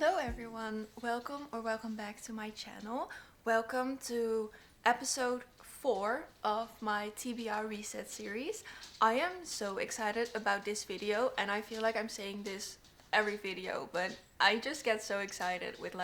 Hello everyone, welcome back to my channel. Welcome to episode 4 of my TBR Reset series. I am so excited about this video and I feel like I'm saying this every video, but I just get so excited with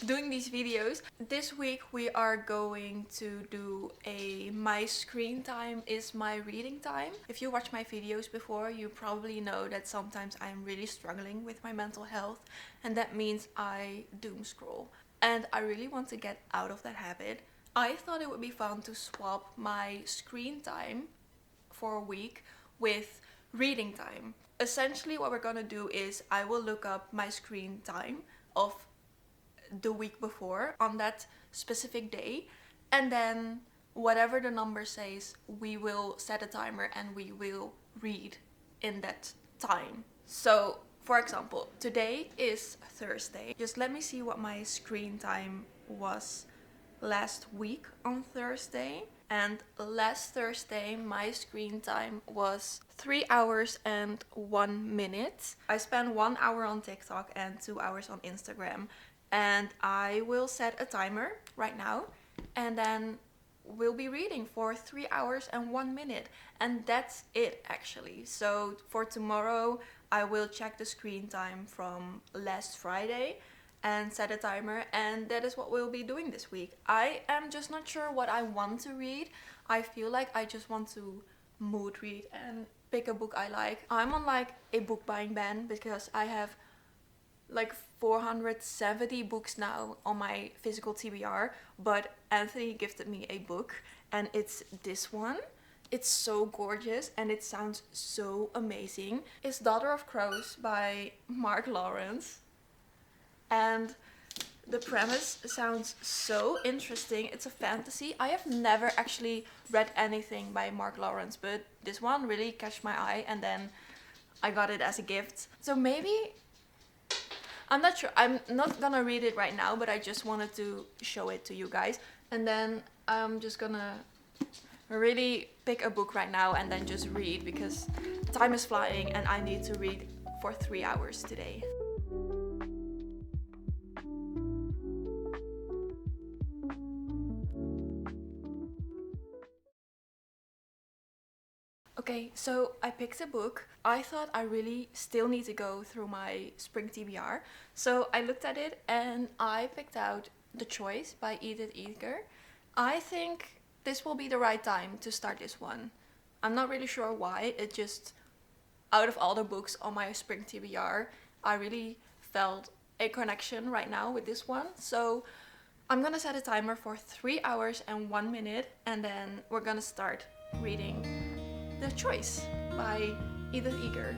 doing these videos. This week we are going to do a my screen time is my reading time. If you watch my videos before, you probably know that sometimes I'm really struggling with my mental health, and that means I doom scroll. And I really want to get out of that habit. I thought it would be fun to swap my screen time for a week with reading time. Essentially what we're gonna do is I will look up my screen time of the week before on that specific day, and then whatever the number says, we will set a timer and we will read in that time. So for example, today is Thursday. Just let me see what my screen time was last week on Thursday. And last Thursday my screen time was 3 hours and 1 minute. I spent 1 hour on TikTok and 2 hours on Instagram, and I will set a timer right now, and then we'll be reading for 3 hours and 1 minute, and that's it actually. So for tomorrow I will check the screen time from last Friday and set a timer, and that is what we'll be doing this week. I am just not sure what I want to read. I feel like I just want to mood read and pick a book I like. I'm on a book buying ban because I have 470 books now on my physical TBR, but Anthony gifted me a book and it's this one. It's so gorgeous and it sounds so amazing. It's Daughter of Crows by Mark Lawrence, and the premise sounds so interesting. It's a fantasy. I have never actually read anything by Mark Lawrence, but this one really catch my eye, and then I got it as a gift. So maybe, I'm not sure. I'm not gonna read it right now, but I just wanted to show it to you guys. And then I'm just gonna really pick a book right now and then just read, because time is flying and I need to read for 3 hours today. Okay, so I picked a book. I thought I really still need to go through my spring TBR. So I looked at it and I picked out The Choice by Edith Eger. I think this will be the right time to start this one. I'm not really sure why. It just, out of all the books on my spring TBR, I really felt a connection right now with this one. So I'm gonna set a timer for 3 hours and 1 minute, and then we're gonna start reading The Choice by Edith Eger.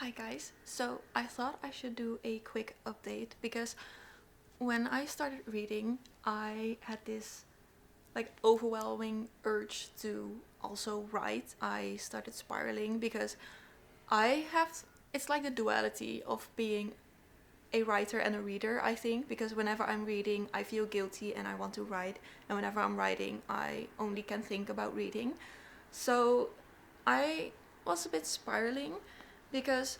Hi guys, so I thought I should do a quick update because when I started reading, I had this overwhelming urge to also write. I started spiraling because it's like the duality of being a writer and a reader, I think, because whenever I'm reading I feel guilty and I want to write, and whenever I'm writing I only can think about reading. So I was a bit spiraling because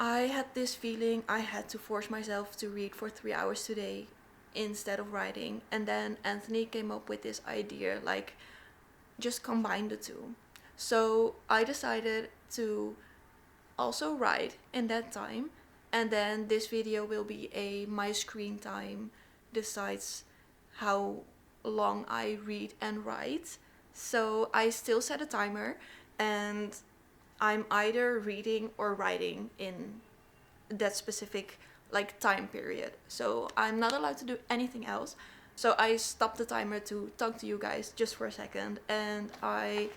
I had this feeling I had to force myself to read for 3 hours today instead of writing, and then Anthony came up with this idea, just combine the two. So I decided to also write in that time, and then this video will be a my screen time decides how long I read and write. So I still set a timer, and I'm either reading or writing in that specific time period. So I'm not allowed to do anything else. So I stopped the timer to talk to you guys just for a second, and I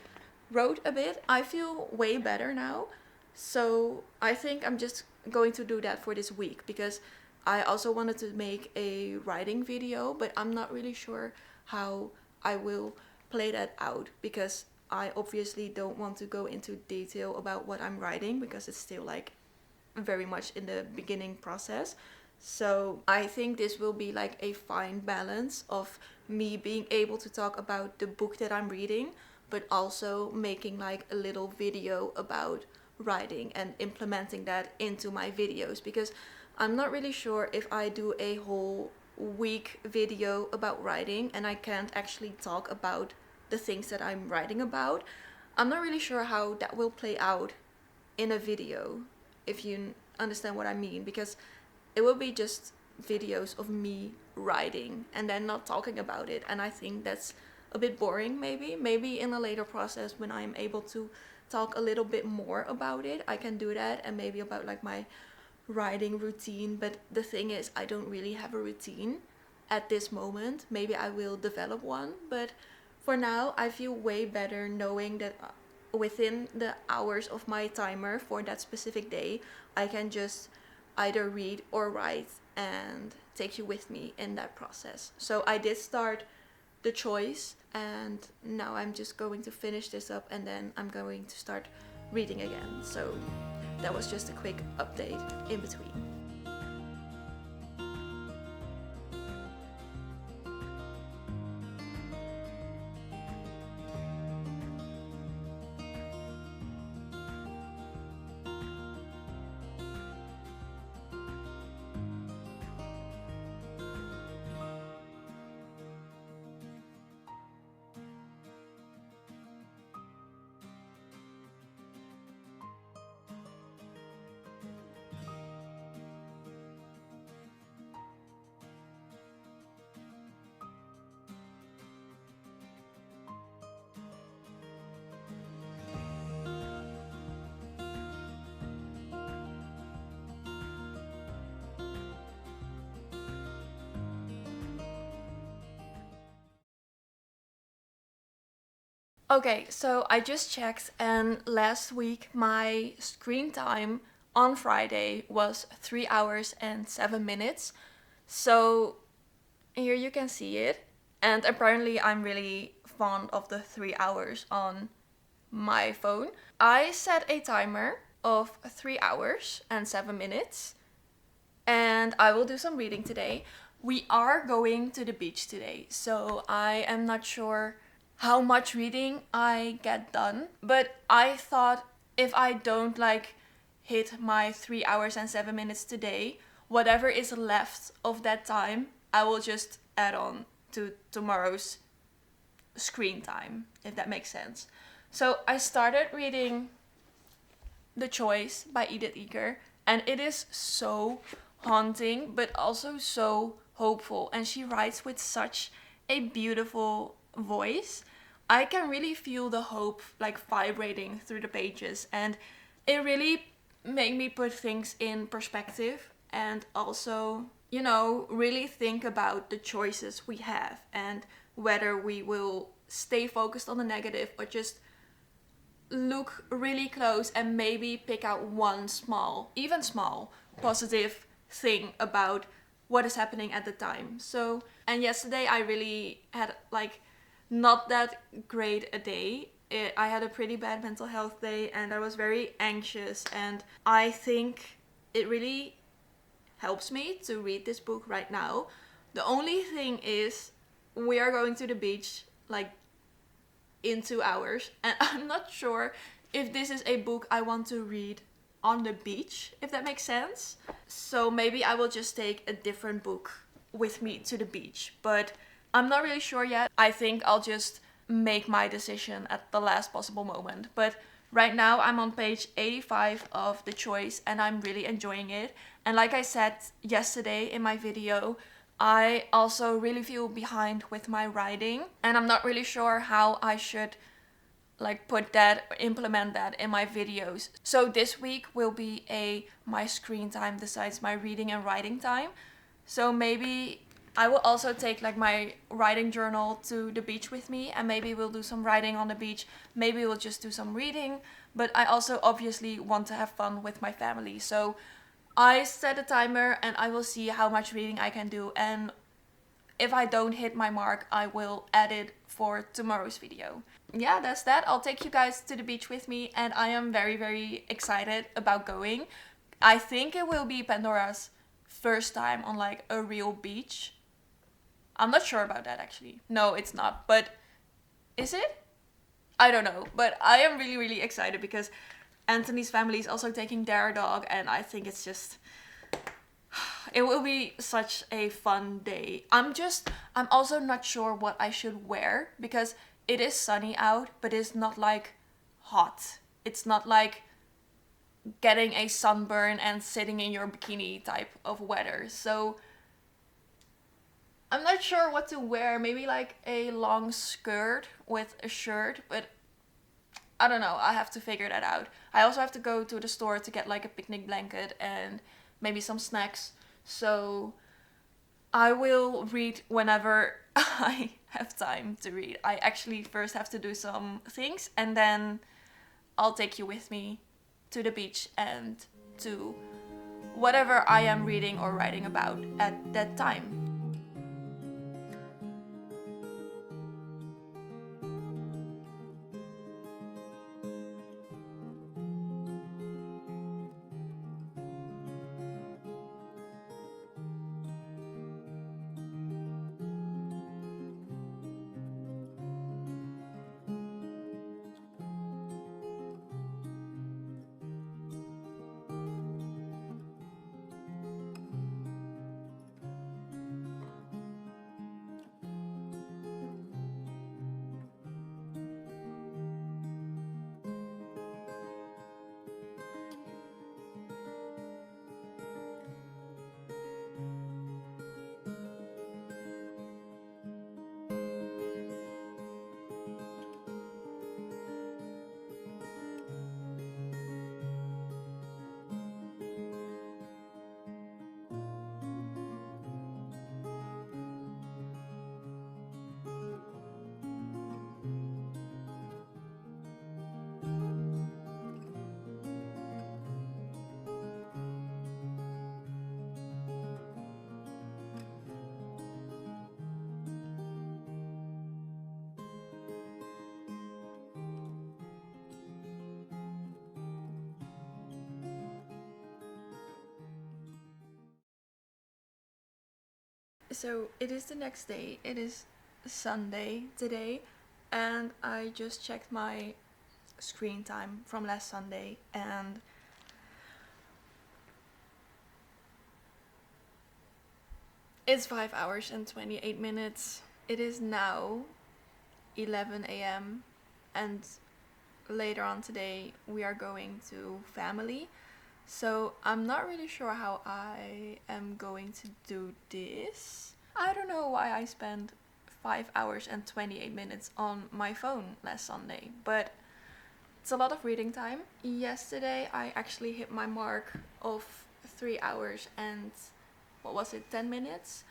wrote a bit. I feel way better now. So I think I'm just going to do that for this week, because I also wanted to make a writing video, but I'm not really sure how I will play that out, because I obviously don't want to go into detail about what I'm writing, because it's still like very much in the beginning process. So I think this will be like a fine balance of me being able to talk about the book that I'm reading, but also making like a little video about writing and implementing that into my videos, because I'm not really sure if I do a whole week video about writing and I can't actually talk about the things that I'm writing about. I'm not really sure how that will play out in a video, if you understand what I mean, because it will be just videos of me writing and then not talking about it, and I think that's a bit boring. Maybe in a later process, when I'm able to talk a little bit more about it, I can do that, and maybe about like my writing routine. But the thing is, I don't really have a routine at this moment. Maybe I will develop one, but for now I feel way better knowing that within the hours of my timer for that specific day, I can just either read or write and take you with me in that process. So I did start the choice, and now I'm just going to finish this up, and then I'm going to start reading again. So that was just a quick update in between. Okay, so I just checked, and last week my screen time on Friday was 3 hours and 7 minutes. So here you can see it. And apparently I'm really fond of the 3 hours on my phone. I set a timer of 3 hours and 7 minutes, and I will do some reading today. We are going to the beach today, so I am not sure how much reading I get done, but I thought if I don't like hit my 3 hours and 7 minutes today, whatever is left of that time, I will just add on to tomorrow's screen time, if that makes sense. So I started reading The Choice by Edith Eger, and it is so haunting but also so hopeful, and she writes with such a beautiful voice. I can really feel the hope like vibrating through the pages, and it really made me put things in perspective, and also, you know, really think about the choices we have and whether we will stay focused on the negative or just look really close and maybe pick out one small, even small, positive thing about what is happening at the time. So, and yesterday I really had like not that great a day. I had a pretty bad mental health day, and I was very anxious, and I think it really helps me to read this book right now. The only thing is, we are going to the beach like in 2 hours, and I'm not sure if this is a book I want to read on the beach, if that makes sense. So maybe I will just take a different book with me to the beach, but I'm not really sure yet. I think I'll just make my decision at the last possible moment. But right now I'm on page 85 of The Choice, and I'm really enjoying it. And like I said yesterday in my video, I also really feel behind with my writing, and I'm not really sure how I should like put that or implement that in my videos. So this week will be my screen time besides my reading and writing time. So maybe I will also take like my writing journal to the beach with me, and maybe we'll do some writing on the beach. Maybe we'll just do some reading. But I also obviously want to have fun with my family. So I set a timer and I will see how much reading I can do. And if I don't hit my mark, I will add it for tomorrow's video. Yeah, that's that. I'll take you guys to the beach with me, and I am very, very excited about going. I think it will be Pandora's first time on like a real beach. I'm not sure about that actually. No, it's not. But is it? I don't know. But I am really, really excited because Anthony's family is also taking their dog, and I think it's just, it will be such a fun day. I'm also not sure what I should wear because it is sunny out, but it's not like hot. It's not like getting a sunburn and sitting in your bikini type of weather. So I'm not sure what to wear. Maybe like a long skirt with a shirt, but I don't know. I have to figure that out. I also have to go to the store to get like a picnic blanket and maybe some snacks. So I will read whenever I have time to read. I actually first have to do some things, and then I'll take you with me to the beach and to whatever I am reading or writing about at that time. So it is the next day. It is Sunday today, and I just checked my screen time from last Sunday, and it's 5 hours and 28 minutes. It is now 11 a.m. and later on today we are going to family. So I'm not really sure how I am going to do this. I don't know why I spent 5 hours and 28 minutes on my phone last Sunday, but it's a lot of reading time. Yesterday I actually hit my mark of 3 hours and 10 minutes.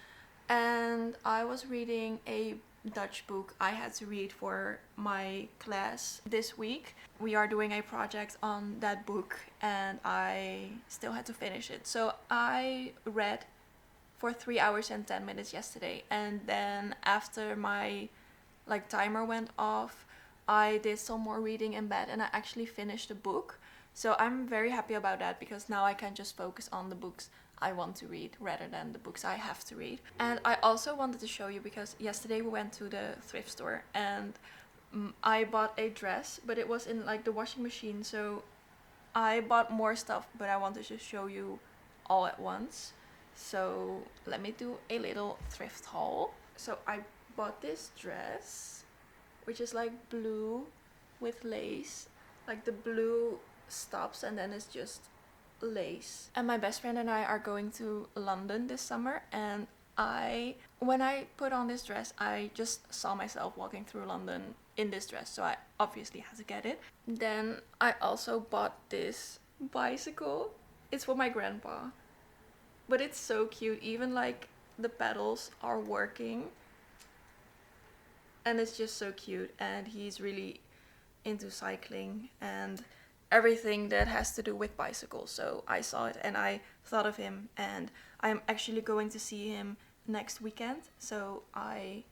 And I was reading a Dutch book I had to read for my class this week. We are doing a project on that book and I still had to finish it. So I read for 3 hours and 10 minutes yesterday, and then after my timer went off, I did some more reading in bed and I actually finished the book. So I'm very happy about that because now I can just focus on the books I want to read rather than the books I have to read. And I also wanted to show you because yesterday we went to the thrift store and I bought a dress, but it was in the washing machine, so I bought more stuff, but I wanted to show you all at once. So let me do a little thrift haul. So I bought this dress, which is blue with lace. The blue stops and then it's just lace. And my best friend and I are going to London this summer, and when I put on this dress, I just saw myself walking through London in this dress, so I obviously had to get it. Then I also bought this bicycle. It's for my grandpa, but it's so cute. Even the pedals are working. And it's just so cute, and he's really into cycling and everything that has to do with bicycles. So I saw it and I thought of him, and I'm actually going to see him next weekend, so I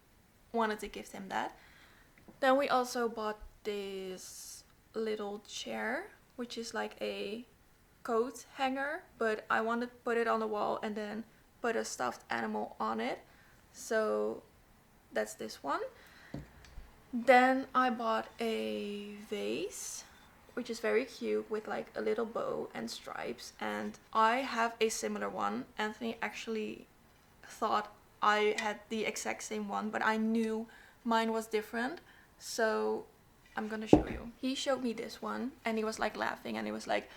wanted to gift him that. Then we also bought this little chair, which is like a coat hanger, but I wanted to put it on the wall and then put a stuffed animal on it. So that's this one. Then I bought a vase, which is very cute with like a little bow and stripes, and I have a similar one. Anthony actually thought I had the exact same one, but I knew mine was different, so I'm gonna show you. He showed me this one and he was like laughing, and he was like,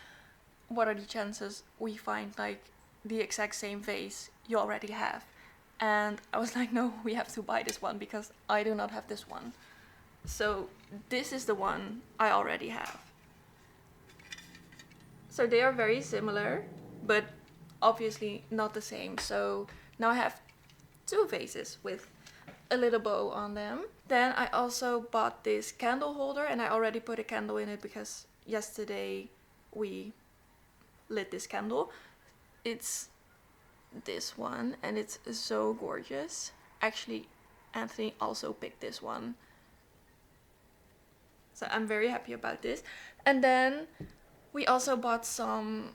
what are the chances we find like the exact same vase you already have? And I was like, no, we have to buy this one because I do not have this one. So this is the one I already have. So they are very similar, but obviously not the same. So now I have two vases with a little bow on them. Then I also bought this candle holder, and I already put a candle in it because yesterday we lit this candle. It's this one, and it's so gorgeous. Actually, Anthony also picked this one. So I'm very happy about this. And then we also bought some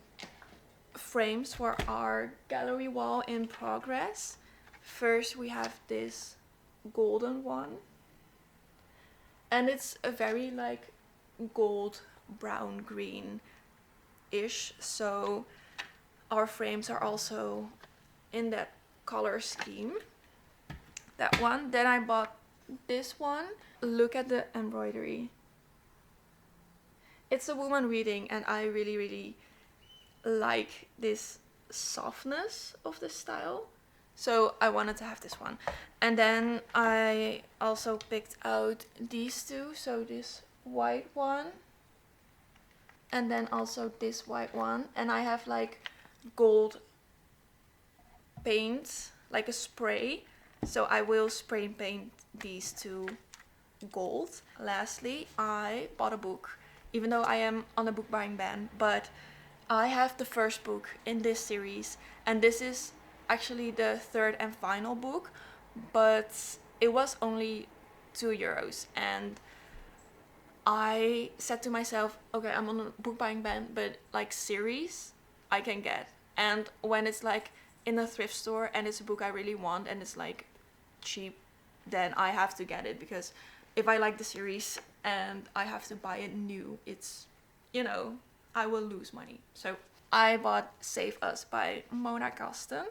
frames for our gallery wall in progress. First we have this golden one. And it's a very like gold, brown, green-ish. So our frames are also in that color scheme. That one. Then I bought this one. Look at the embroidery. It's a woman reading, and I really, really like this softness of the style. So I wanted to have this one. And then I also picked out these two. So this white one, and then also this white one. And I have like gold paint, like a spray. So I will spray paint these two gold. Lastly, I bought a book. Even though I am on a book buying ban, but I have the first book in this series, and this is actually the third and final book, but it was only €2, and I said to myself, okay, I'm on a book buying ban, but like series I can get, and when it's like in a thrift store and it's a book I really want and it's like cheap, then I have to get it, because if I like the series and I have to buy it new, it's, you know, I will lose money. So I bought Save Us by Mona Kasten.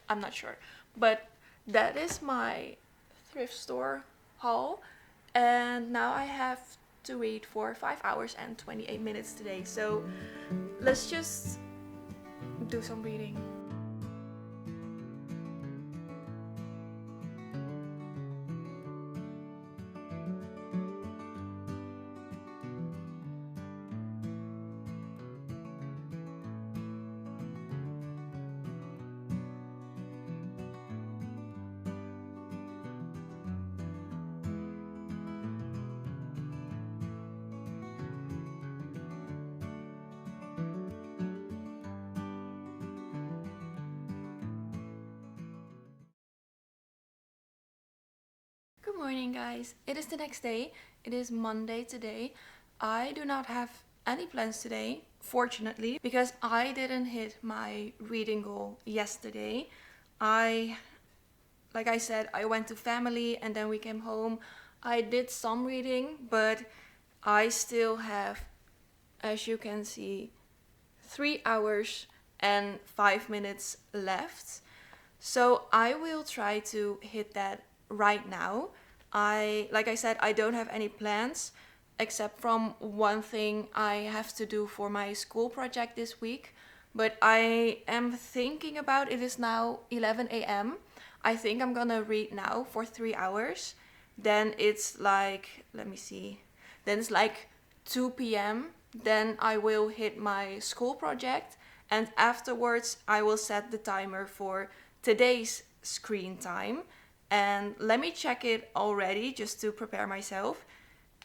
I'm not sure. But that is my thrift store haul. And now I have to read for 5 hours and 28 minutes today. So let's just do some reading. Good morning, guys. It is the next day. It is Monday today. I do not have any plans today, fortunately, because I didn't hit my reading goal yesterday. Like I said, I went to family and then we came home. I did some reading, but I still have, as you can see, 3 hours and 5 minutes left. So I will try to hit that right now. Like I said, I don't have any plans except from one thing I have to do for my school project this week. But I am thinking about, it is now 11 a.m. I think I'm gonna read now for 3 hours. Then it's like, let me see. Then it's like 2 p.m. Then I will hit my school project. and afterwards I will set the timer for today's screen time. And let me check it already just to prepare myself.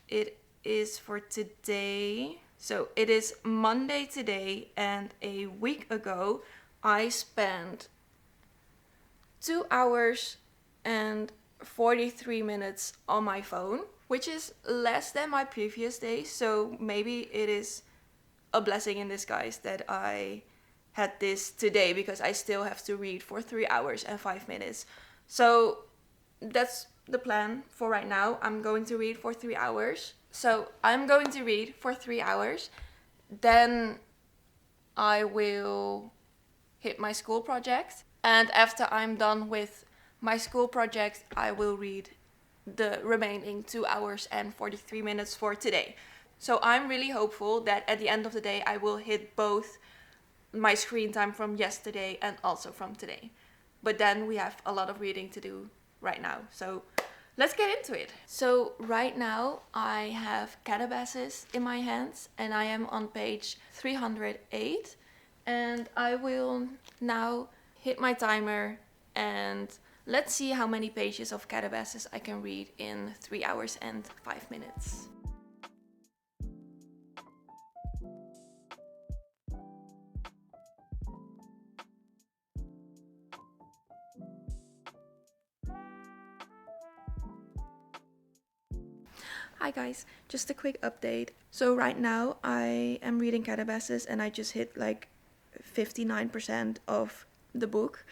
It is for today. So it is Monday today, and a week ago I spent 2 hours and 43 minutes on my phone, which is less than my previous days. So maybe it is a blessing in disguise that I had this today, because I still have to read for 3 hours and 5 minutes. So that's the plan for right now. I'm going to read for 3 hours. So I'm going to read for 3 hours. Then I will hit my school project. And after I'm done with my school project, I will read the remaining 2 hours and 43 minutes for today. So I'm really hopeful that at the end of the day, I will hit both my screen time from yesterday and also from today. But then we have a lot of reading to do right now. So let's get into it. So right now I have Calabasas in my hands, and I am on page 308. And I will now hit my timer, and let's see how many pages of Calabasas I can read in 3 hours and 5 minutes. Hi guys, just a quick update. So right now I am reading Calabasas, and I just hit like 59% of the book,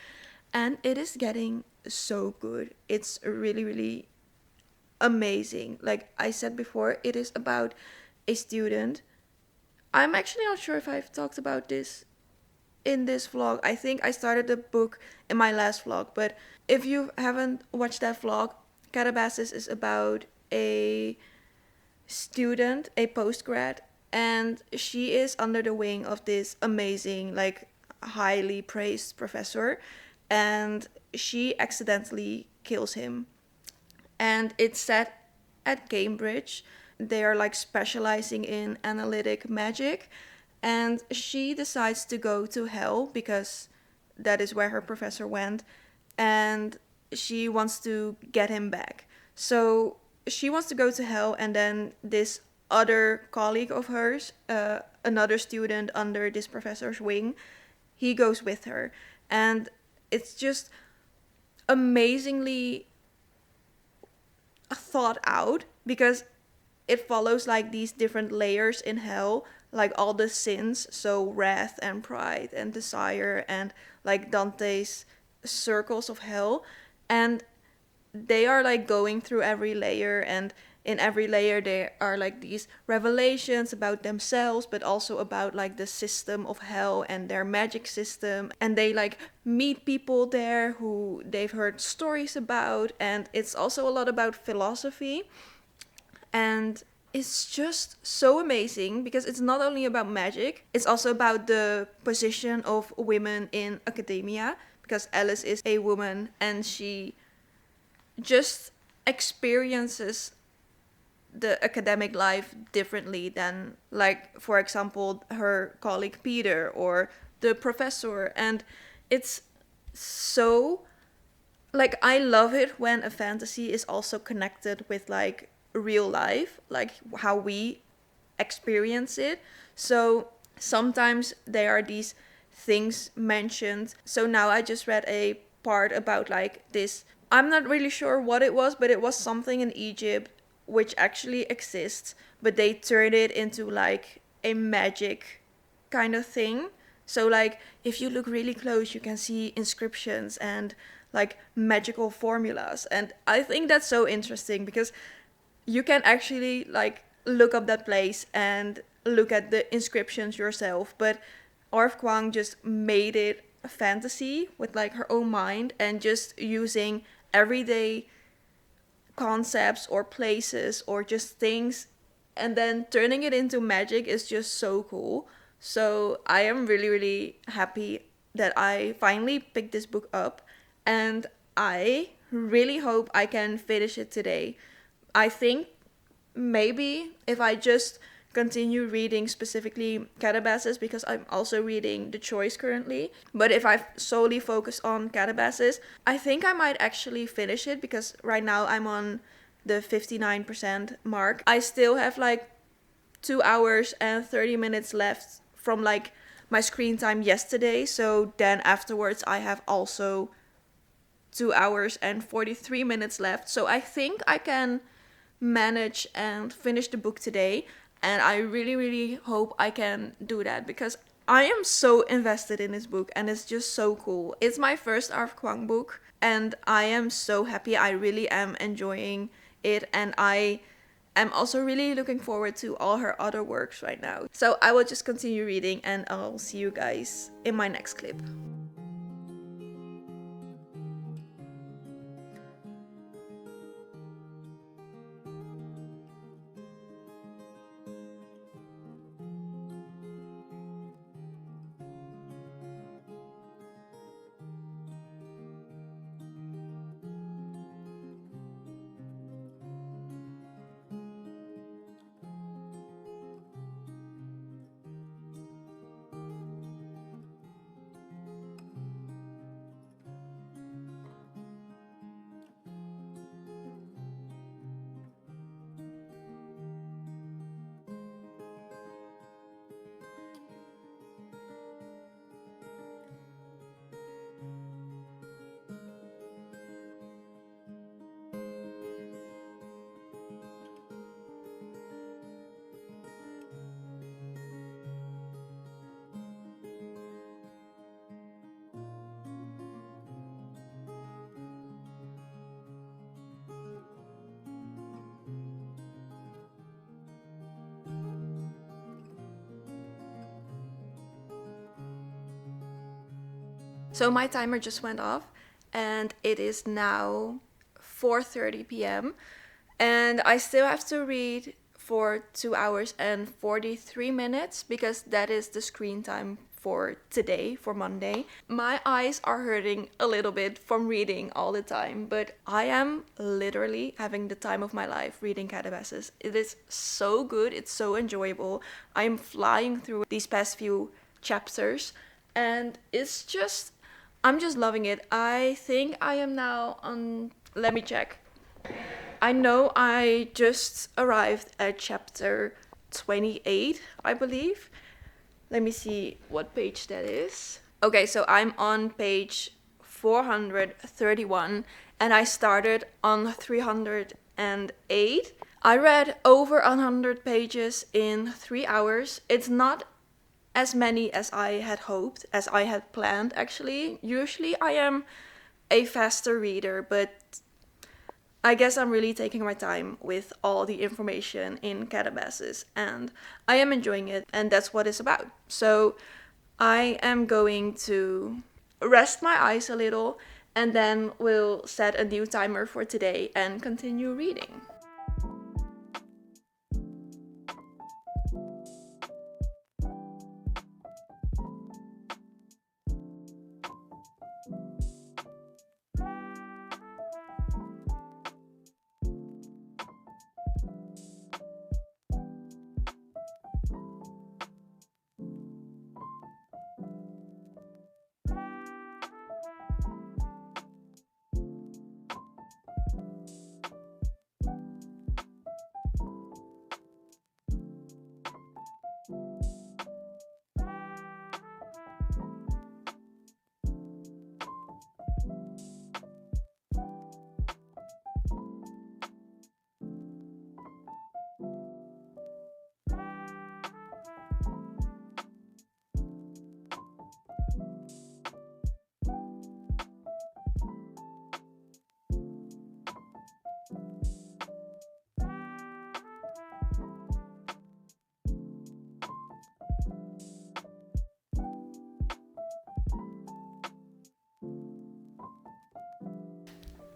and it is getting so good. It's really, really amazing. Like I said before, it is about a student. I'm actually not sure if I've talked about this in this vlog. I think I started the book in my last vlog, but if you haven't watched that vlog, Calabasas is about a student, a postgrad, and she is under the wing of this amazing, like highly praised professor, and she accidentally kills him. And it's set at Cambridge. They are like specializing in analytic magic, and she decides to go to hell because that is where her professor went, and she wants to get him back. So she wants to go to hell, and then this other colleague of hers, another student under this professor's wing, he goes with her. And it's just amazingly thought out, because it follows like these different layers in hell, like all the sins, so wrath and pride and desire, and like Dante's circles of hell. And they are like going through every layer, and in every layer there are like these revelations about themselves, but also about like the system of hell and their magic system. And they like meet people there who they've heard stories about, and it's also a lot about philosophy. And it's just so amazing, because it's not only about magic, it's also about the position of women in academia, because Alice is a woman and she just experiences the academic life differently than, like, for example, her colleague Peter or the professor. And it's so, like, I love it when a fantasy is also connected with like real life, like how we experience it. So sometimes there are these things mentioned. So now I just read a part about like this, I'm not really sure what it was, but it was something in Egypt which actually exists, but they turned it into like a magic kind of thing. So like if you look really close, you can see inscriptions and like magical formulas. And I think that's so interesting, because you can actually like look up that place and look at the inscriptions yourself. But Orf Kwang just made it a fantasy with like her own mind, and just using everyday concepts or places or just things, and then turning it into magic is just so cool. So I am really, really happy that I finally picked this book up, and I really hope I can finish it today. I think maybe if I just continue reading specifically Calabasas because I'm also reading The Choice currently. But if I solely focus on Calabasas, I think I might actually finish it because right now I'm on the 59% mark. I still have like 2 hours and 30 minutes left from like my screen time yesterday. So then afterwards I have also 2 hours and 43 minutes left. So I think I can manage and finish the book today. And I really, really hope I can do that because I am so invested in this book and it's just so cool. It's my first Arv Kwang book and I am so happy. I really am enjoying it, and I am also really looking forward to all her other works right now. So I will just continue reading and I'll see you guys in my next clip. So my timer just went off and it is now 4:30 p.m. and I still have to read for 2 hours and 43 minutes because that is the screen time for today, for Monday. My eyes are hurting a little bit from reading all the time, but I am literally having the time of my life reading Calabasas. It is so good, it's so enjoyable. I'm flying through these past few chapters and I'm just loving it. I think I am now on, let me check. I know I just arrived at chapter 28, I believe. Let me see what page that is. Okay, so I'm on page 431 and I started on 308. I read over 100 pages in 3 hours. It's not as many as I had hoped, as I had planned actually. Usually I am a faster reader, but I guess I'm really taking my time with all the information in Calabasas and I am enjoying it, and that's what it's about. So I am going to rest my eyes a little and then we'll set a new timer for today and continue reading.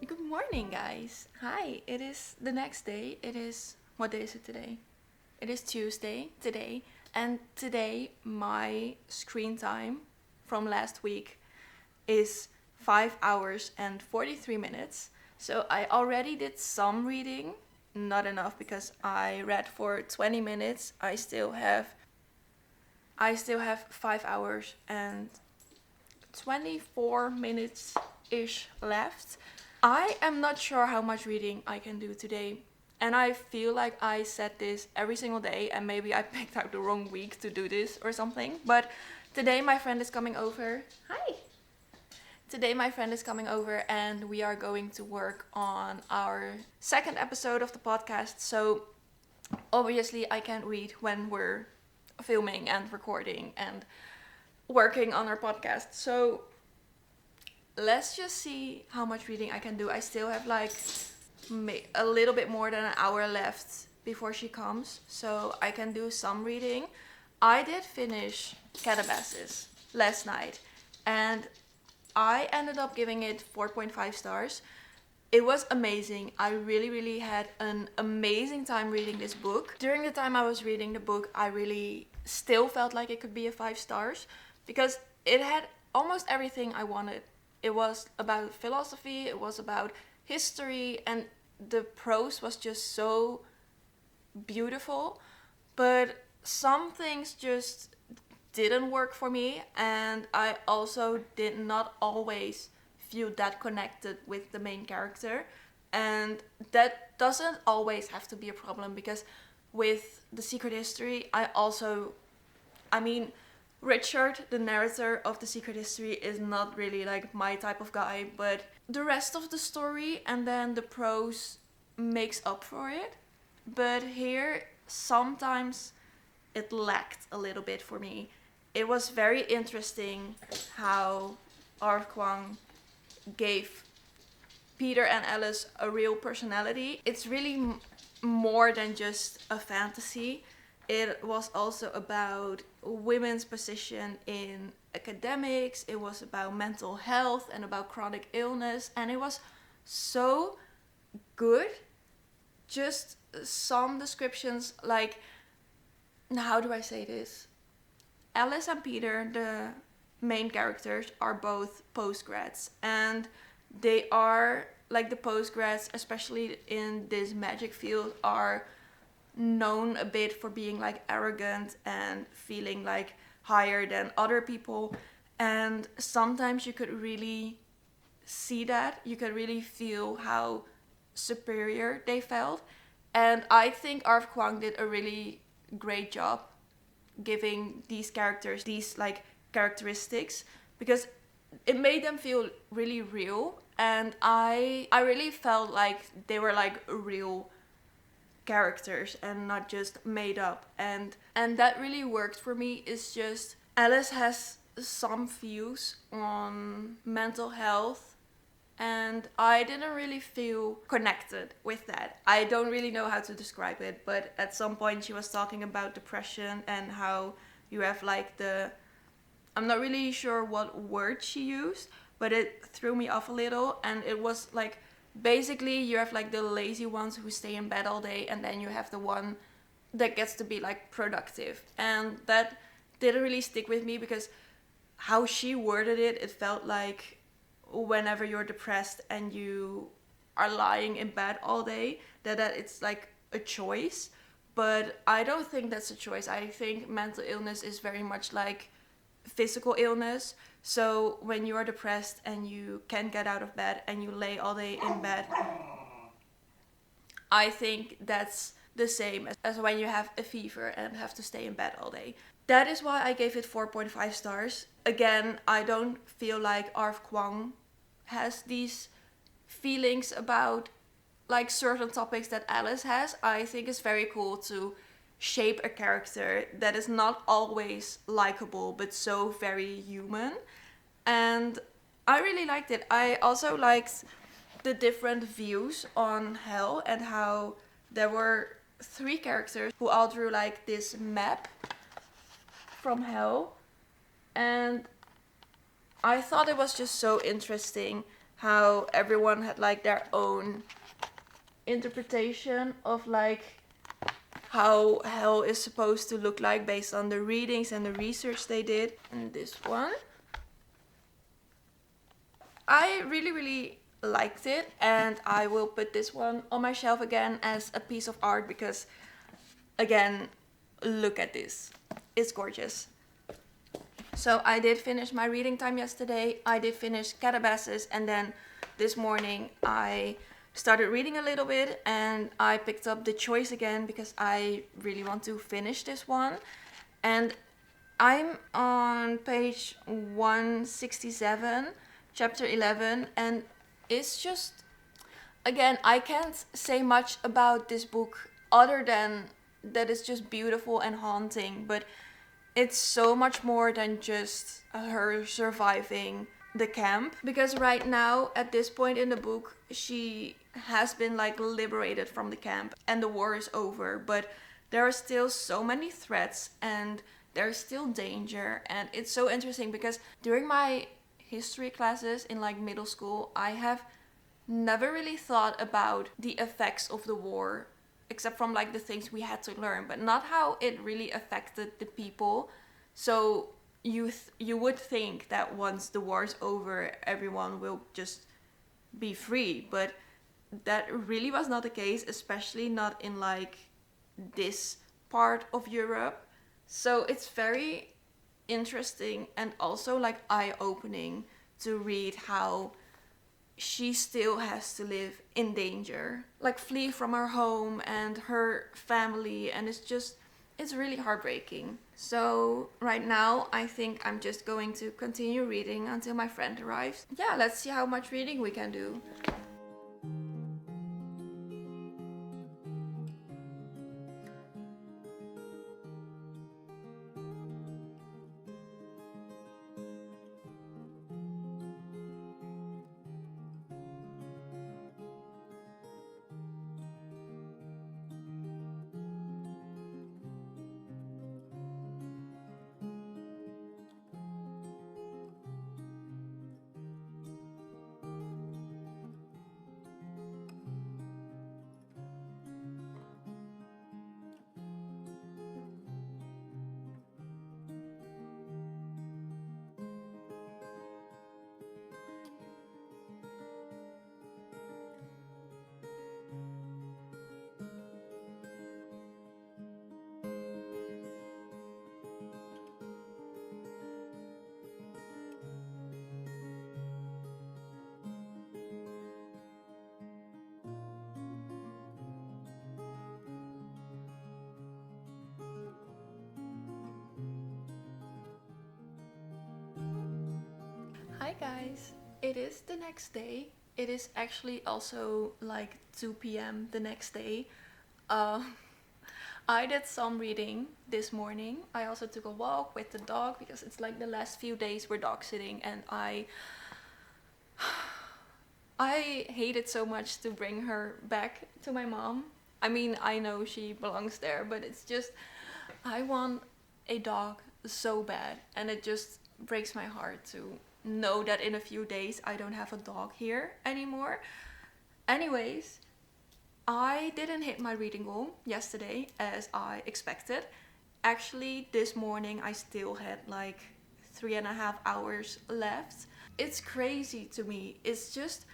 Good morning, guys. Hi, it is the next day. What day is it today? It is Tuesday today, and today my screen time from last week is 5 hours and 43 minutes. So I already did some reading, not enough because I read for 20 minutes. I still have 5 hours and 24 minutes ish left. I am not sure how much reading I can do today. And I feel like I said this every single day, and maybe I picked out the wrong week to do this or something. But today my friend is coming over. Hi! Today my friend is coming over and we are going to work on our second episode of the podcast. So obviously I can't read when we're filming and recording and working on our podcast. So let's just see how much reading I can do. I still have like a little bit more than an hour left before she comes, so I can do some reading. I did finish Calabasas last night and I ended up giving it 4.5 stars. It was amazing. I really had an amazing time reading this book. During the time I was reading the book, I really still felt like it could be a 5 stars because it had almost everything I wanted. It was about philosophy, it was about history, and the prose was just so beautiful. But some things just didn't work for me, and I also did not always feel that connected with the main character, and that doesn't always have to be a problem because with The Secret History I mean Richard, the narrator of The Secret History, is not really like my type of guy, but the rest of the story and then the prose makes up for it. But here sometimes it lacked a little bit for me. It was very interesting how R. Kwang gave Peter and Alice a real personality. It's really more than just a fantasy. It was also about women's position in academics. It was about mental health and about chronic illness. And it was so good. Just some descriptions, like, how do I say this? Alice and Peter, the main characters, are both postgrads, and they are like the postgrads, especially in this magic field, are known a bit for being like arrogant and feeling like higher than other people. And sometimes you could really see that. You could really feel how superior they felt. And I think Arv Kwang did a really great job giving these characters these like characteristics, because it made them feel really real, and I really felt like they were like real characters and not just made up, and that really worked for me. It's just Alice has some views on mental health and I didn't really feel connected with that. I don't really know how to describe it, but at some point she was talking about depression and how you have like I'm not really sure what word she used, but it threw me off a little. And it was like, basically you have like the lazy ones who stay in bed all day, and then you have the one that gets to be like productive. And that didn't really stick with me, because how she worded it, it felt like whenever you're depressed and you are lying in bed all day, that it's like a choice. But I don't think that's a choice. I think mental illness is very much like physical illness. So when you are depressed and you can't get out of bed and you lay all day in bed, I think that's the same as when you have a fever and have to stay in bed all day. That is why I gave it 4.5 stars. Again, I don't feel like Arv Kwang has these feelings about like certain topics that Alice has. I think it's very cool to shape a character that is not always likable but so very human. And I really liked it. I also liked the different views on hell, and how there were 3 characters who all drew like this map from hell. And I thought it was just so interesting how everyone had like their own interpretation of like how hell is supposed to look like based on the readings and the research they did. And this one, I really liked it, and I will put this one on my shelf again as a piece of art because, again, look at this. It's gorgeous. So I did finish my reading time yesterday. I did finish Calabasas, and then this morning I started reading a little bit, and I picked up The Choice again because I really want to finish this one. And I'm on page 167, chapter 11, and it's just, again, I can't say much about this book other than that it's just beautiful and haunting, but it's so much more than just her surviving the camp, because right now at this point in the book she has been like liberated from the camp and the war is over, but there are still so many threats and there's still danger. And it's so interesting because during my history classes in like middle school, I have never really thought about the effects of the war, except from like the things we had to learn, but not how it really affected the people. So you would think that once the war's over, everyone will just be free, but that really was not the case, especially not in like this part of Europe. So it's very interesting and also like eye-opening to read how she still has to live in danger, like flee from her home and her family, and it's really heartbreaking. So right now I think I'm just going to continue reading until my friend arrives. Yeah, let's see how much reading we can do. Hi guys, it is the next day. It is actually also like 2 p.m. the next day. Uh, I did some reading this morning. I also took a walk with the dog because it's like the last few days we're dog sitting, and I hate it so much to bring her back to my mom. I mean, I know she belongs there, but it's just, I want a dog so bad, and it just breaks my heart to know that in a few days I don't have a dog here anymore. Anyways, I didn't hit my reading goal yesterday as I expected. Actually, this morning I still had like 3.5 hours left. It's crazy to me. It's just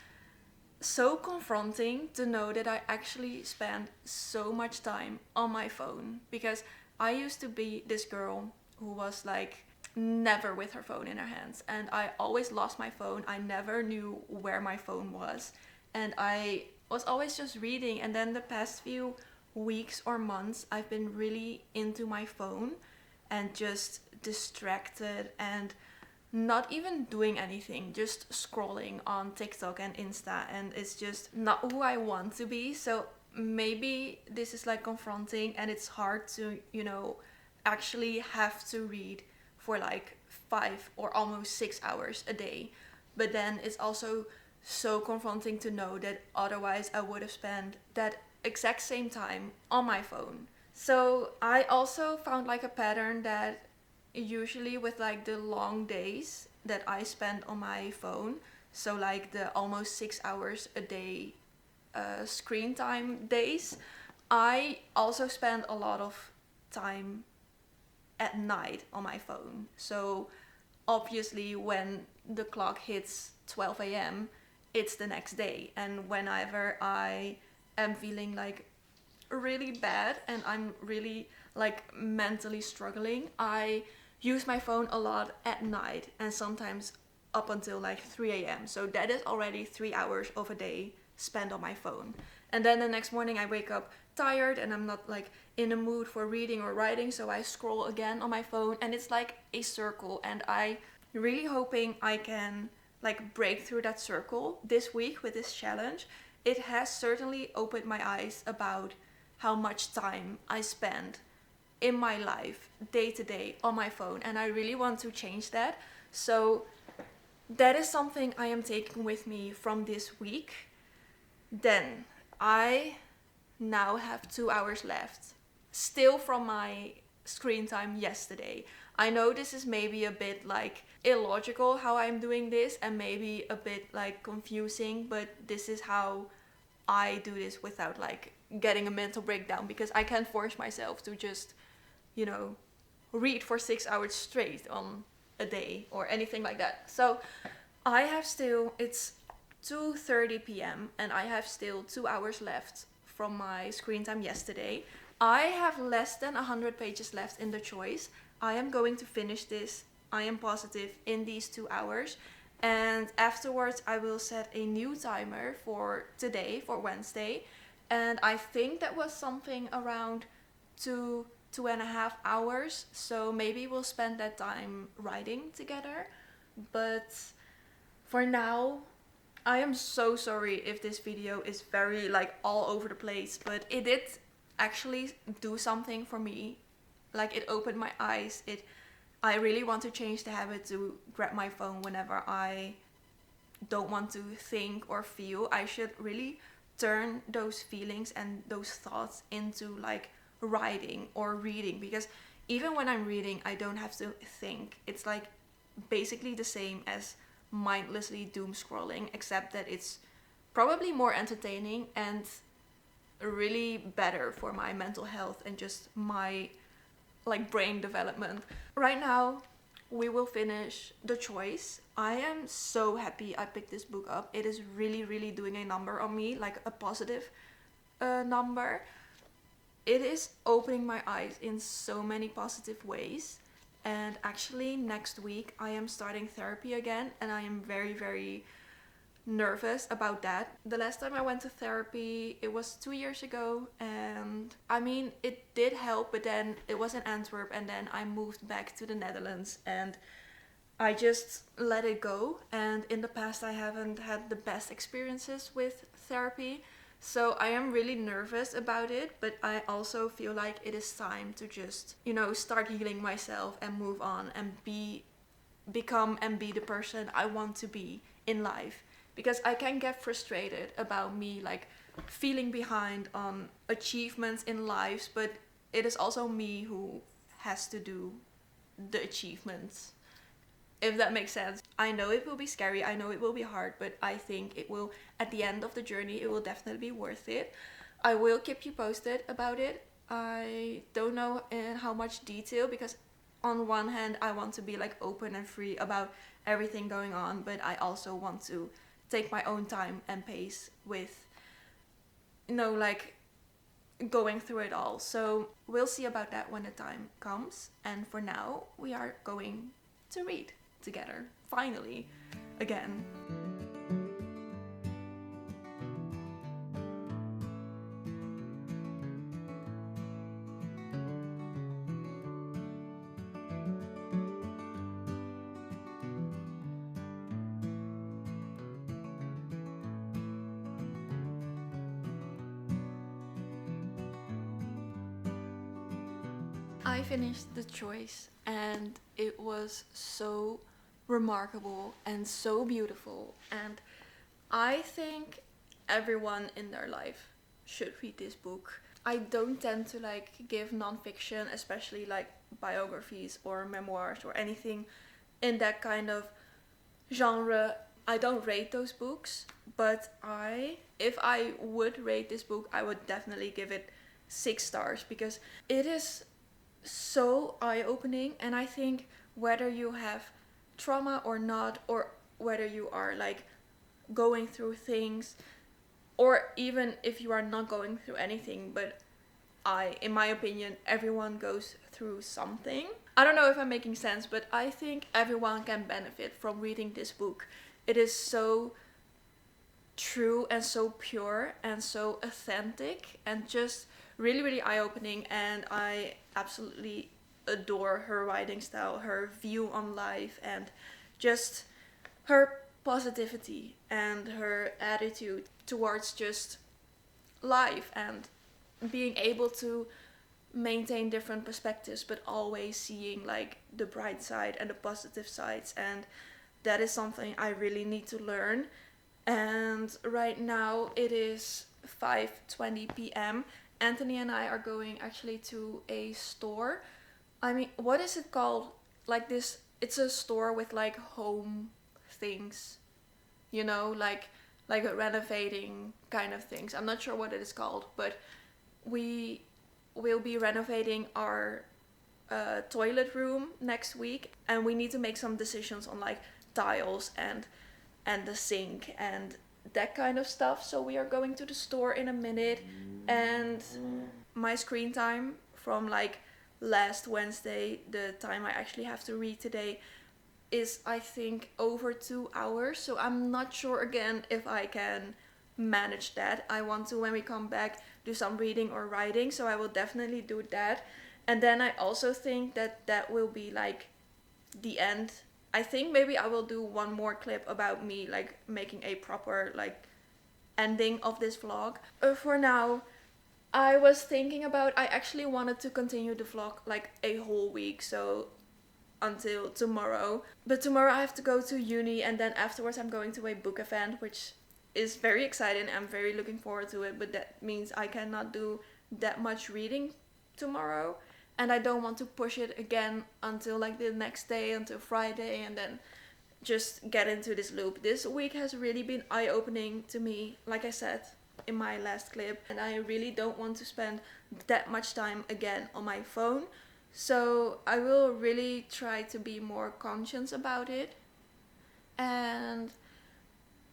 so confronting to know that I actually spend so much time on my phone, because I used to be this girl who was like never with her phone in her hands, and I always lost my phone. I never knew where my phone was, and I was always just reading. And then the past few weeks or months I've been really into my phone and just distracted and not even doing anything, just scrolling on TikTok and Insta, and it's just not who I want to be. So maybe this is like confronting, and it's hard to, actually have to read for like 5 or almost 6 hours a day. But then it's also so confronting to know that otherwise I would have spent that exact same time on my phone. So I also found like a pattern that usually with like the long days that I spend on my phone, so like the almost 6 hours a day screen time days, I also spend a lot of time at night on my phone. So obviously when the clock hits 12 a.m., it's the next day. And whenever I am feeling like really bad and I'm really like mentally struggling, I use my phone a lot at night and sometimes up until like 3 a.m. So that is already 3 hours of a day spent on my phone. And then the next morning I wake up tired and I'm not like in a mood for reading or writing, so I scroll again on my phone and it's like a circle, and I really hoping I can like break through that circle this week with this challenge. It has certainly opened my eyes about how much time I spend in my life day to day on my phone, and I really want to change that. So that is something I am taking with me from this week. Then I now have 2 hours left, still from my screen time yesterday. I know this is maybe a bit like illogical how I'm doing this and maybe a bit like confusing, but this is how I do this without like getting a mental breakdown, because I can't force myself to just, you know, read for 6 hours straight on a day or anything like that. So I have still, it's 2:30 p.m. and I have still 2 hours left from my screen time yesterday. I have less than 100 pages left in the choice. I am going to finish this, I am positive, in these 2 hours. And afterwards I will set a new timer for today, for Wednesday. And I think that was something around 2.5 hours. So maybe we'll spend that time writing together. But for now, I am so sorry if this video is very like all over the place, but it did actually do something for me. Like, it opened my eyes. I really want to change the habit to grab my phone whenever I don't want to think or feel. I should really turn those feelings and those thoughts into like writing or reading, because even when I'm reading I don't have to think. It's like basically the same as mindlessly doom scrolling, except that it's probably more entertaining and really better for my mental health and just my like brain development. Right now we will finish The Choice. I am so happy I picked this book up. It is really doing a number on me, like a positive number. It is opening my eyes in so many positive ways. And actually next week I am starting therapy again, and I am very nervous about that. The last time I went to therapy, it was 2 years ago, and I mean, it did help, but then it was in Antwerp and then I moved back to the Netherlands and I just let it go. And in the past I haven't had the best experiences with therapy. So I am really nervous about it, but I also feel like it is time to just, you know, start healing myself and move on and become and be the person I want to be in life. Because I can get frustrated about me like feeling behind on achievements in life, but it is also me who has to do the achievements, if that makes sense. I know it will be scary, I know it will be hard, but I think it will, at the end of the journey, it will definitely be worth it. I will keep you posted about it. I don't know in how much detail, because on one hand I want to be like open and free about everything going on, but I also want to take my own time and pace with, you know, like going through it all. So we'll see about that when the time comes. And for now, we are going to read together, finally, again. I finished The Choice and it was so remarkable and so beautiful, and I think everyone in their life should read this book. I don't tend to like give nonfiction, especially like biographies or memoirs or anything in that kind of genre. I don't rate those books, but if I would rate this book, I would definitely give it 6 stars, because it is so eye-opening. And I think whether you have trauma or not, or whether you are like going through things, or even if you are not going through anything, but in my opinion, everyone goes through something. I don't know if I'm making sense, but I think everyone can benefit from reading this book. It is so true and so pure and so authentic and just really, really eye opening. And I absolutely adore her writing style, her view on life, and just her positivity and her attitude towards just life and being able to maintain different perspectives but always seeing like the bright side and the positive sides. And that is something I really need to learn. And right now it is 5:20 p.m. Anthony and I are going actually to a store. I mean, what is it called? Like this, it's a store with like home things, like renovating kind of things. I'm not sure what it is called, but we will be renovating our toilet room next week, and we need to make some decisions on like tiles and the sink and that kind of stuff. So we are going to the store in a minute, and my screen time from like last Wednesday, the time I actually have to read today, is I think over 2 hours. So I'm not sure again if I can manage that. I want to, when we come back, do some reading or writing, so I will definitely do that. And then I also think that that will be like the end. I think maybe I will do one more clip about me like making a proper like ending of this vlog. For now, I was thinking about, I actually wanted to continue the vlog like a whole week, so until tomorrow. But tomorrow I have to go to uni, and then afterwards I'm going to a book event, which is very exciting. I'm very looking forward to it, but that means I cannot do that much reading tomorrow. And I don't want to push it again until like the next day, until Friday, and then just get into this loop. This week has really been eye-opening to me, like I said in my last clip, and I really don't want to spend that much time again on my phone. So I will really try to be more conscious about it. And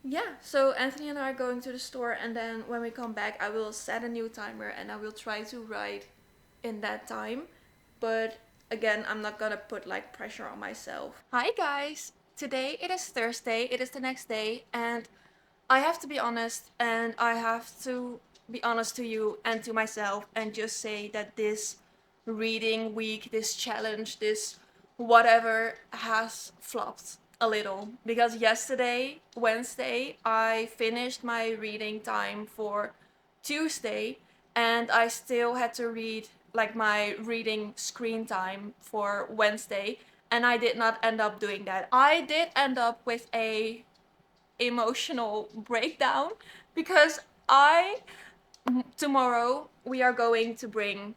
yeah, so Anthony and I are going to the store, and then when we come back, I will set a new timer and I will try to write in that time. But again, I'm not gonna put like pressure on myself. Hi guys! Today it is Thursday, it is the next day, and I have to be honest, and I have to be honest to you and to myself and just say that this reading week, this challenge, this whatever, has flopped a little. Because yesterday, Wednesday, I finished my reading time for Tuesday, and I still had to read like my reading screen time for Wednesday, and I did not end up doing that. I did end up with a emotional breakdown because tomorrow we are going to bring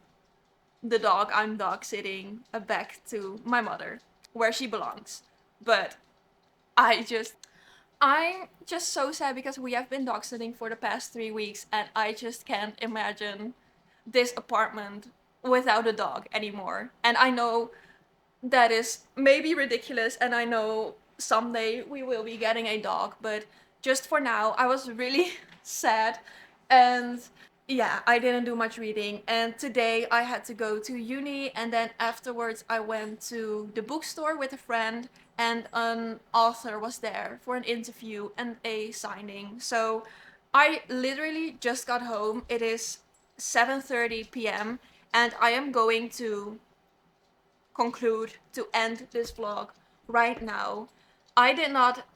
the dog I'm dog sitting back to my mother, where she belongs. But I'm just so sad because we have been dog sitting for the past 3 weeks, and I just can't imagine this apartment without a dog anymore. And I know that is maybe ridiculous, and I know someday we will be getting a dog, but just for now, I was really sad. And yeah, I didn't do much reading. And today I had to go to uni, and then afterwards I went to the bookstore with a friend, and an author was there for an interview and a signing. So I literally just got home. It is 7:30 p.m. and I am going to conclude to end this vlog right now. I did not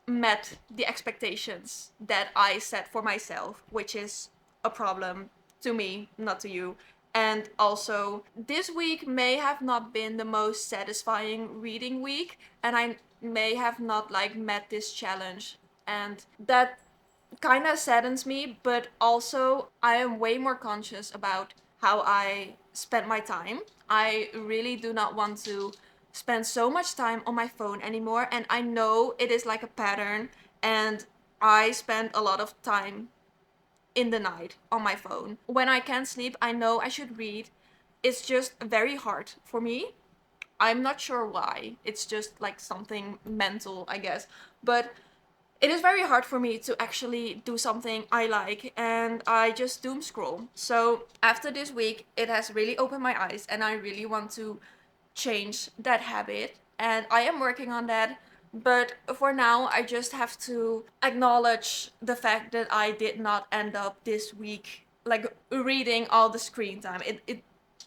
met the expectations that I set for myself, which is a problem to me, not to you. And also, this week may have not been the most satisfying reading week, and I may have not like met this challenge, and that kind of saddens me. But also, I am way more conscious about how I spend my time. I really do not want to spend so much time on my phone anymore, and I know it is like a pattern, and I spend a lot of time in the night on my phone. When I can't sleep, I know I should read. It's just very hard for me. I'm not sure why. It's just like something mental, I guess. But it is very hard for me to actually do something I like, and I just doom scroll. So after this week, it has really opened my eyes, and I really want to change that habit, and I am working on that. But for now, I just have to acknowledge the fact that I did not end up this week like reading all the screen time.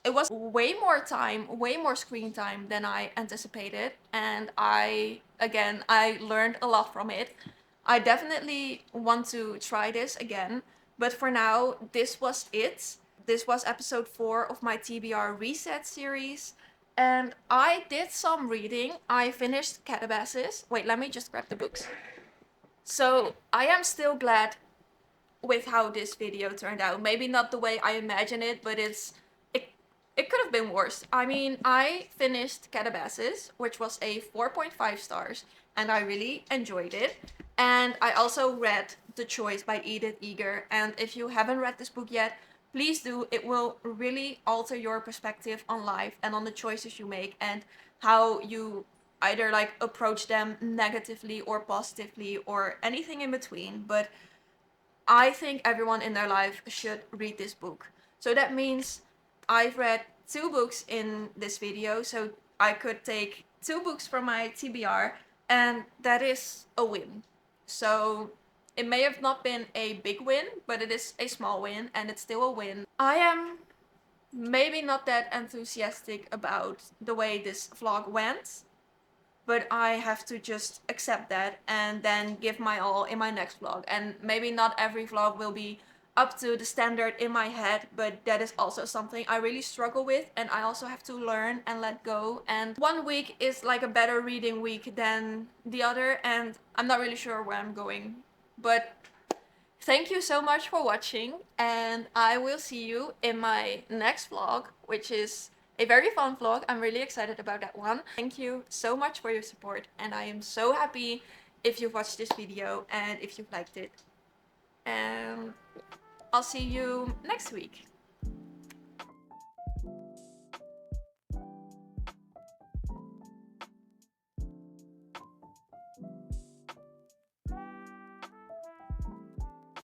It was way more time, way more screen time than I anticipated, and I learned a lot from it. I definitely want to try this again, but for now, this was it. This was episode 4 of my TBR Reset series, and I did some reading. I finished Catabasis. Wait, let me just grab the books. So I am still glad with how this video turned out. Maybe not the way I imagined it, but it it could have been worse. I mean, I finished Catabasis, which was a 4.5 stars, and I really enjoyed it. And I also read The Choice by Edith Eger, and if you haven't read this book yet, please do. It will really alter your perspective on life and on the choices you make, and how you either like approach them negatively or positively or anything in between. But I think everyone in their life should read this book. So that means I've read 2 books in this video, so I could take 2 books from my TBR, and that is a win. So it may have not been a big win, but it is a small win, and it's still a win. I am maybe not that enthusiastic about the way this vlog went, but I have to just accept that and then give my all in my next vlog. And maybe not every vlog will be up to the standard in my head, but that is also something I really struggle with, and I also have to learn and let go. And one week is like a better reading week than the other, and I'm not really sure where I'm going. But thank you so much for watching, and I will see you in my next vlog, which is a very fun vlog. I'm really excited about that one. Thank you so much for your support, and I am so happy if you've watched this video and if you've liked it. And I'll see you next week.